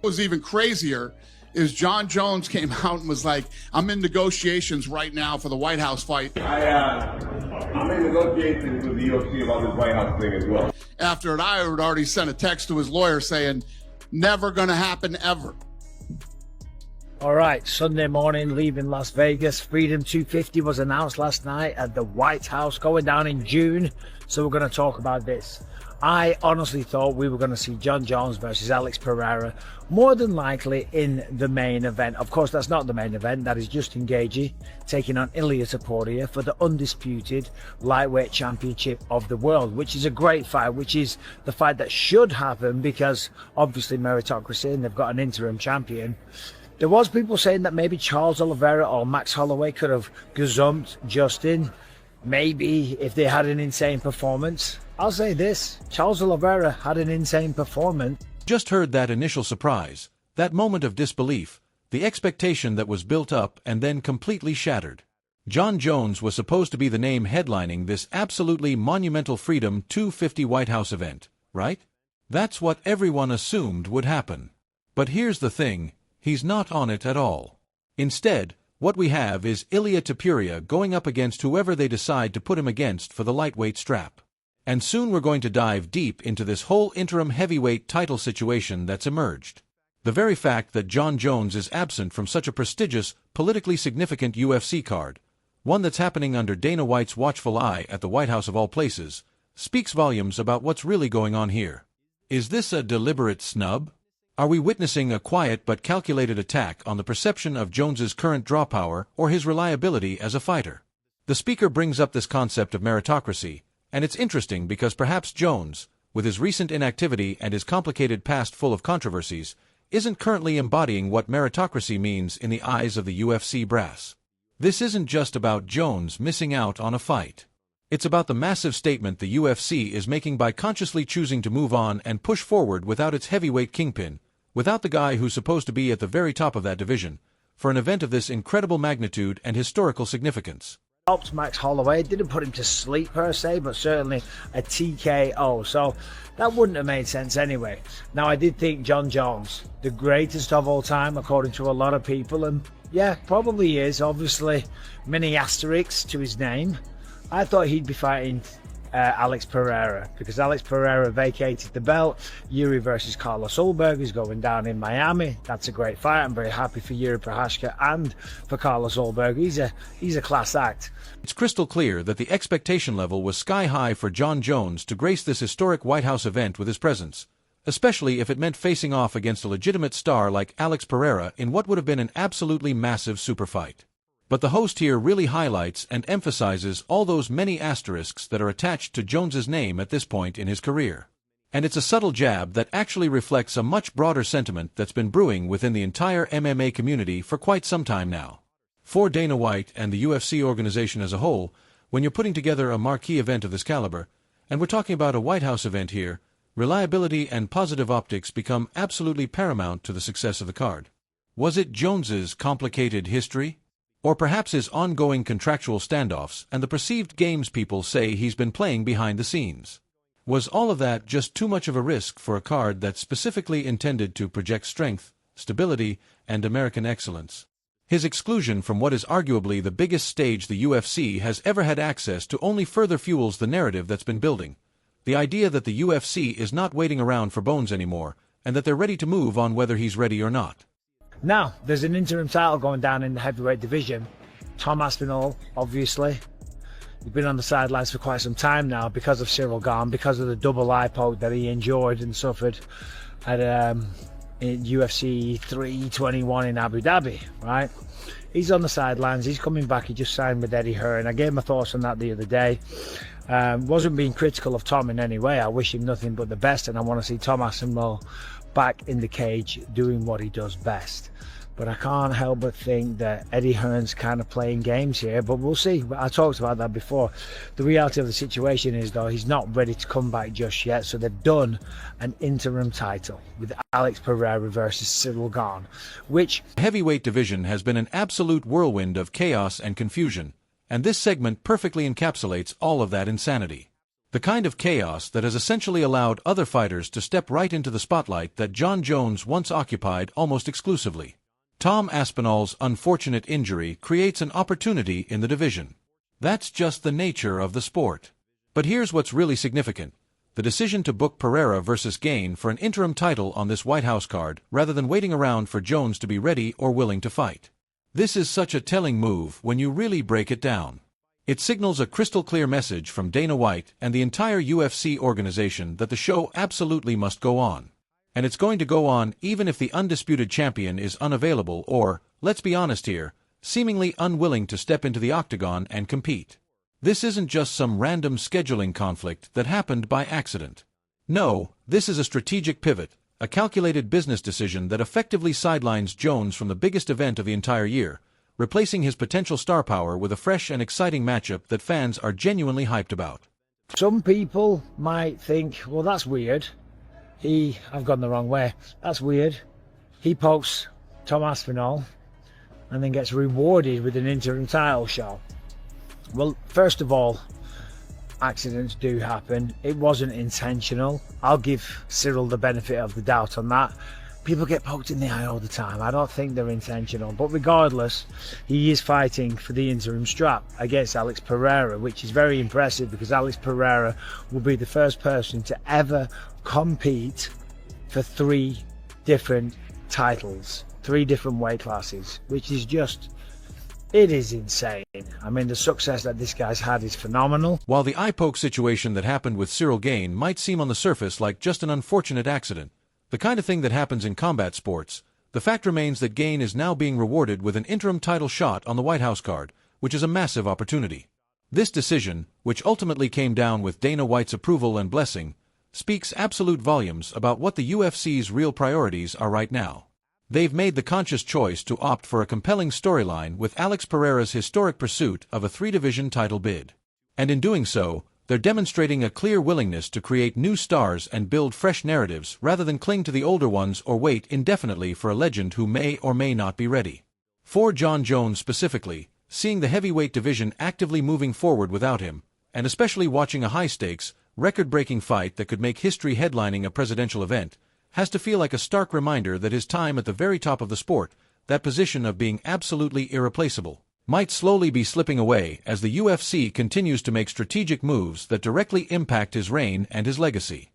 What was even crazier is John Jones came out and was like, I'm in negotiations right now for the White House fight. I'm in negotiations with the UFC about this White House thing as well. After I had already sent a text to his lawyer saying, never going to happen ever. All right, Sunday morning, leaving Las Vegas. Freedom 250 was announced last night at the White House, going down in June. So we're going to talk about this. I honestly thought we were going to see John Jones versus Alex Pereira, more than likely in the main event. Of course, that's not the main event. That is Justin Gaethje taking on Ilia Topuria for the undisputed lightweight championship of the world, which is a great fight, which is the fight that should happen because obviously meritocracy and they've got an interim champion. There was people saying that maybe Charles Oliveira or Max Holloway could have gazumped Justin, maybe if they had an insane performance. I'll say this, Charles Oliveira had an insane performance. Just heard that initial surprise, that moment of disbelief, the expectation that was built up and then completely shattered. John Jones was supposed to be the name headlining this absolutely monumental Freedom 250 White House event, right? That's what everyone assumed would happen. But here's the thing, he's not on it at all. Instead, what we have is Ilia Topuria going up against whoever they decide to put him against for the lightweight strap. And soon we're going to dive deep into this whole interim heavyweight title situation that's emerged. The very fact that John Jones is absent from such a prestigious, politically significant UFC card, one that's happening under Dana White's watchful eye at the White House of all places, speaks volumes about what's really going on here. Is this a deliberate snub? Are we witnessing a quiet but calculated attack on the perception of Jones's current draw power or his reliability as a fighter? The speaker brings up this concept of meritocracy, and it's interesting because perhaps Jones, with his recent inactivity and his complicated past full of controversies, isn't currently embodying what meritocracy means in the eyes of the UFC brass. This isn't just about Jones missing out on a fight. It's about the massive statement the UFC is making by consciously choosing to move on and push forward without its heavyweight kingpin, without the guy who's supposed to be at the very top of that division, for an event of this incredible magnitude and historical significance. Helped Max Holloway, it didn't put him to sleep per se, but certainly a TKO, so that wouldn't have made sense anyway. Now I did think John Jones, the greatest of all time according to a lot of people, and yeah, probably is, obviously many asterisks to his name. I thought he'd be fighting Alex Pereira because Alex Pereira vacated the belt. Yuri versus Carlos Ulberg is going down in Miami. That's a great fight. I'm very happy for Yuri Prochazka and for Carlos Ulberg. He's a class act. It's crystal clear that the expectation level was sky high for John Jones to grace this historic White House event with his presence, especially if it meant facing off against a legitimate star like Alex Pereira in what would have been an absolutely massive super fight. But the host here really highlights and emphasizes all those many asterisks that are attached to Jones's name at this point in his career. And it's a subtle jab that actually reflects a much broader sentiment that's been brewing within the entire MMA community for quite some time now. For Dana White and the UFC organization as a whole, when you're putting together a marquee event of this caliber, and we're talking about a White House event here, reliability and positive optics become absolutely paramount to the success of the card. Was it Jones's complicated history? Or perhaps his ongoing contractual standoffs and the perceived games people say he's been playing behind the scenes? Was all of that just too much of a risk for a card that's specifically intended to project strength, stability, and American excellence? His exclusion from what is arguably the biggest stage the UFC has ever had access to only further fuels the narrative that's been building. The idea that the UFC is not waiting around for Bones anymore, and that they're ready to move on whether he's ready or not. Now, there's an interim title going down in the heavyweight division. Tom Aspinall, obviously. He's been on the sidelines for quite some time now because of Cyril Gane, because of the double eye poke that he enjoyed and suffered at in UFC 321 in Abu Dhabi, right? He's on the sidelines, he's coming back, he just signed with Eddie Hearn. I gave my thoughts on that the other day. Wasn't being critical of Tom in any way. I wish him nothing but the best, and I want to see Tom Aspinall back in the cage doing what he does best. But I can't help but think that Eddie Hearn's kind of playing games here, but we'll see. I talked about that before. The reality of the situation is, though, he's not ready to come back just yet, so they've done an interim title with Alex Pereira versus Cyril Gane, which... The heavyweight division has been an absolute whirlwind of chaos and confusion, and this segment perfectly encapsulates all of that insanity. The kind of chaos that has essentially allowed other fighters to step right into the spotlight that Jon Jones once occupied almost exclusively. Tom Aspinall's unfortunate injury creates an opportunity in the division. That's just the nature of the sport. But here's what's really significant. The decision to book Pereira versus Gane for an interim title on this White House card, rather than waiting around for Jones to be ready or willing to fight. This is such a telling move when you really break it down. It signals a crystal-clear message from Dana White and the entire UFC organization that the show absolutely must go on. And it's going to go on even if the undisputed champion is unavailable or, let's be honest here, seemingly unwilling to step into the octagon and compete. This isn't just some random scheduling conflict that happened by accident. No, this is a strategic pivot, a calculated business decision that effectively sidelines Jones from the biggest event of the entire year, replacing his potential star power with a fresh and exciting matchup that fans are genuinely hyped about. Some people might think, well, that's weird. I've gone the wrong way. That's weird. He pokes Tom Aspinall and then gets rewarded with an interim title shot. Well, first of all, accidents do happen. It wasn't intentional. I'll give Cyril the benefit of the doubt on that. People get poked in the eye all the time. I don't think they're intentional. But regardless, he is fighting for the interim strap against Alex Pereira, which is very impressive because Alex Pereira will be the first person to ever compete for 3 different titles, 3 different weight classes, which is just... it is insane. I mean, the success that this guy's had is phenomenal. While the eye poke situation that happened with Cyril Gane might seem on the surface like just an unfortunate accident, the kind of thing that happens in combat sports, the fact remains that Gane is now being rewarded with an interim title shot on the White House card, which is a massive opportunity. This decision, which ultimately came down with Dana White's approval and blessing, speaks absolute volumes about what the UFC's real priorities are right now. They've made the conscious choice to opt for a compelling storyline with Alex Pereira's historic pursuit of a 3-division title bid. And in doing so, they're demonstrating a clear willingness to create new stars and build fresh narratives rather than cling to the older ones or wait indefinitely for a legend who may or may not be ready. For Jon Jones specifically, seeing the heavyweight division actively moving forward without him, and especially watching a high-stakes, record-breaking fight that could make history headlining a presidential event, has to feel like a stark reminder that his time at the very top of the sport, that position of being absolutely irreplaceable, might slowly be slipping away as the UFC continues to make strategic moves that directly impact his reign and his legacy.